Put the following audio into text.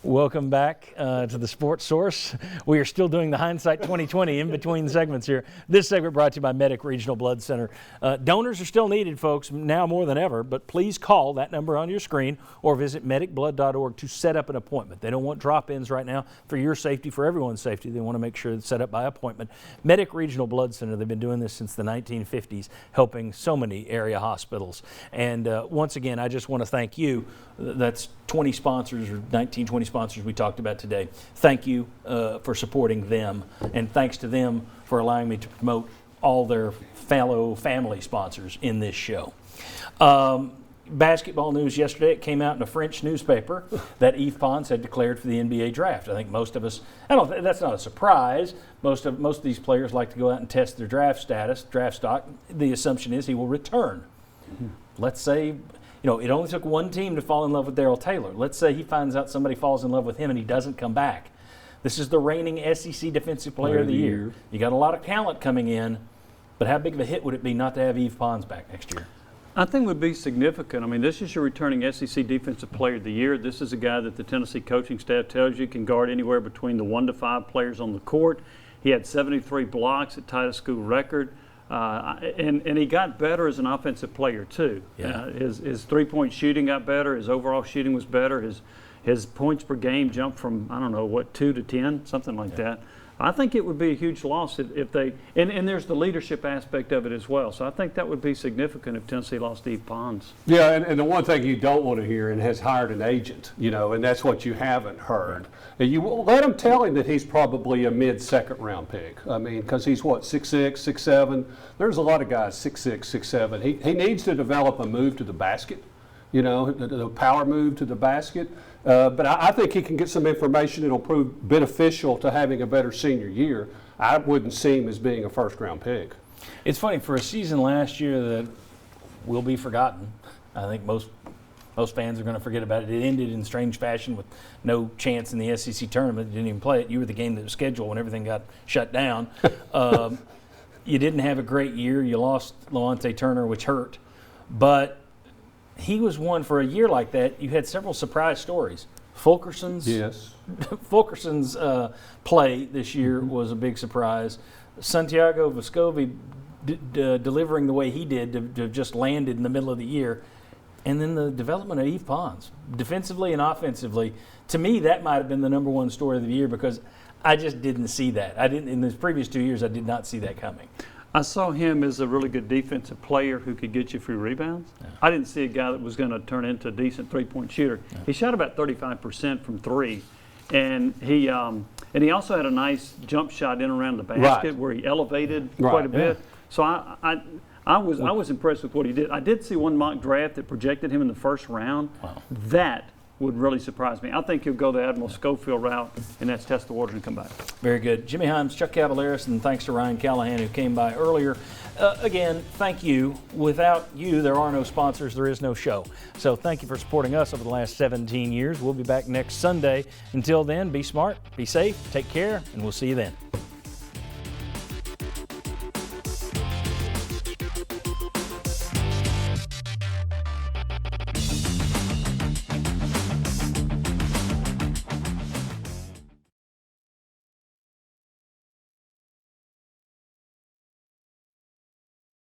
Welcome back to the Sports Source. We are still doing the Hindsight 2020 in between segments here. This segment brought to you by Medic Regional Blood Center. Donors are still needed, folks, now more than ever, but please call that number on your screen or visit medicblood.org to set up an appointment. They don't want drop-ins right now for your safety, for everyone's safety. They want to make sure it's set up by appointment. Medic Regional Blood Center, they've been doing this since the 1950s, helping so many area hospitals. And once again, I just want to thank you. That's 20 sponsors or 19, 20 sponsors we talked about today. Thank you for supporting them, and thanks to them for allowing me to promote all their fellow family sponsors in this show. Basketball news yesterday, it came out in a French newspaper that Yves Pons had declared for the NBA draft. I think most of us, that's not a surprise. Most of these players like to go out and test their draft status, draft stock. The assumption is he will return. Let's say, it only took one team to fall in love with Darrell Taylor. Let's say he finds out somebody falls in love with him and he doesn't come back. This is the reigning SEC Defensive Player of the Year. You got a lot of talent coming in, but how big of a hit would it be not to have Yves Pons back next year? I think it would be significant. I mean, this is your returning SEC Defensive Player of the Year. This is a guy that the Tennessee coaching staff tells you can guard anywhere between the 1 to 5 players on the court. He had 73 blocks at tied a school record. And he got better as an offensive player too. Yeah. His three-point shooting got better. His overall shooting was better. His points per game jumped from 2 to 10, something like that. I think it would be a huge loss if they and there's the leadership aspect of it as well. So I think that would be significant if Tennessee lost Yves Pons. Yeah, and the one thing you don't want to hear, and has hired an agent, and that's what you haven't heard. And you let him tell him that he's probably a mid-second round pick. I mean, because he's 6'6", 6'7". There's a lot of guys 6'6", 6'7". He needs to develop a move to the basket. The power move to the basket. But I think he can get some information that'll prove beneficial to having a better senior year. I wouldn't see him as being a first-round pick. It's funny, for a season last year that will be forgotten, I think most fans are going to forget about it. It ended in strange fashion with no chance in the SEC tournament. You didn't even play it. You were the game that was scheduled when everything got shut down. You didn't have a great year. You lost Lawante Turner, which hurt. But he was one for a year like that. You had several surprise stories. Fulkerson's play this year was a big surprise. Santiago Vescovi delivering the way he did to just landed in the middle of the year. And then the development of Yves Pons, defensively and offensively. To me, that might have been the number one story of the year because I just didn't see that. In the previous 2 years, I did not see that coming. I saw him as a really good defensive player who could get you free rebounds. Yeah. I didn't see a guy that was going to turn into a decent three-point shooter. Yeah. He shot about 35% from three, and he also had a nice jump shot in around the basket where he elevated quite a bit. So I was impressed with what he did. I did see one mock draft that projected him in the first round. Wow. That would really surprise me. I think he'll go the Admiral Schofield route, and that's test the water and come back. Very good. Jimmy Hyams, Chuck Cavaleris, and thanks to Ryan Callahan who came by earlier. Again, thank you. Without you, there are no sponsors, there is no show. So thank you for supporting us over the last 17 years. We'll be back next Sunday. Until then, be smart, be safe, take care, and we'll see you then.